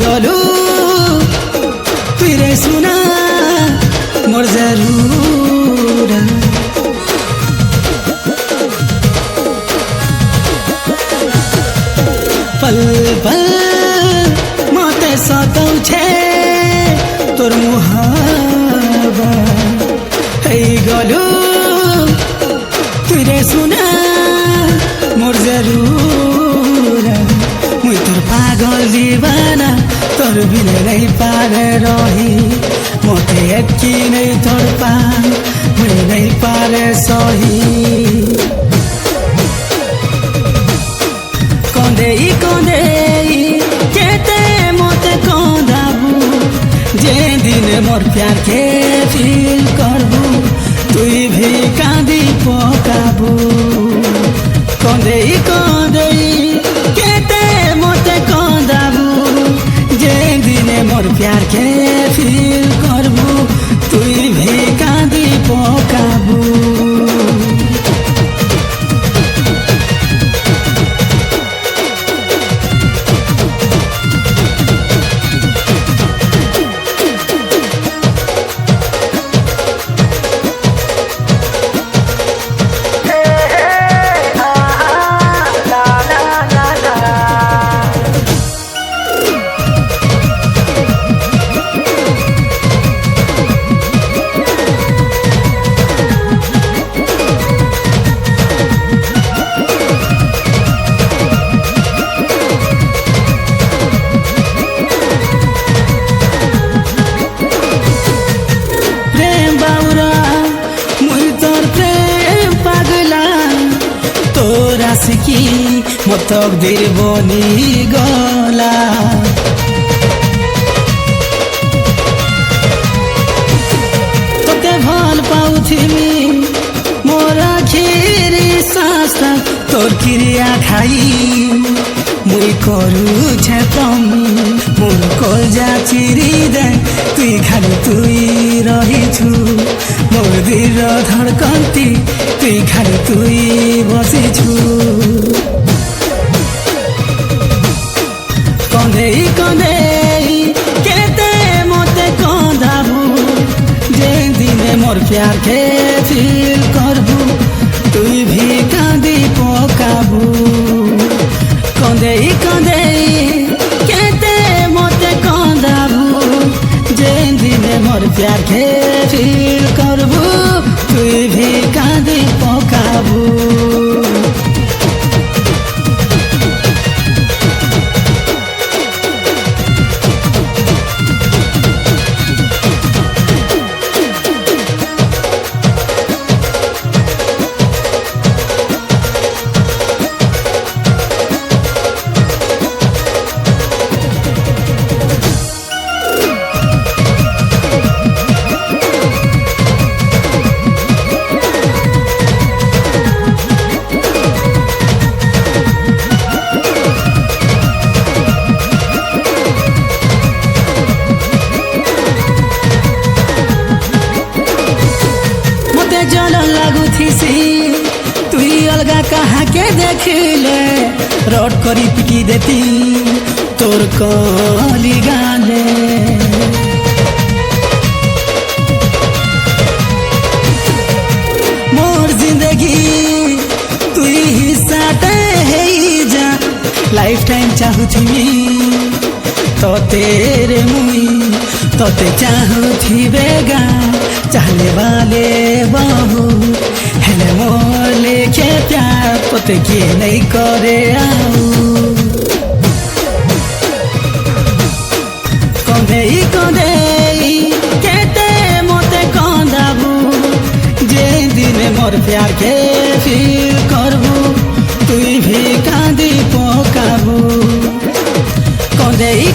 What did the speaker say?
গলু তুই রে শুনা মোর জরুর पल पल मते सताउँछे तोर मुहाबत है गलु तुई रे सुना मोर जरूर मुई तोर पागल दीवाना तोर बिना नहीं पारे रही मोटे अटकी नहीं तोर पा मुई नहीं पारे सही कंदेई केते मते कंदाबू जे दिन मोर प्यार के फील करबू तुई भी कांदी पकाबू कंदेई केते मते कंदाबू जे दिन मोर प्यार के फील करबू तुई भी कांदी पकाबू की मो तकदीर बनी गला तोते भल पाउथिमी मोर आखिरी सांस तोर क्रिया खाई मुई करू छे तम मोर कलजा चिरी दे तुई खाली तुई रही छु मोर दिल धड़कंती तुई खाली तुई बसी छु कंदेई केते मते कंदाबू जे दिने मोर प्यार के फील करबू तुई भी कांदी पकाबू कंदेई केते मते कंदाबू जे दिने मोर प्यार के फील करबू तुई भी कांदी पकाबू तुई अलगा कहा के देखले रोड करी पिटी देती तोर कली गाले मोर जिंदगी तुई हिस्साते है जा लाइफ टाइम चाहू थी तो तेरे मुई तो ते चाहू थी बेगा चाहने वाले बहु हेले मोर लेके प्यार पोते किए नहीं करे आऊ कंदेई केते मते कंदाबू जे दिन मोर प्यार के फील करबू तुई भी कांदी पकाबू कंदेई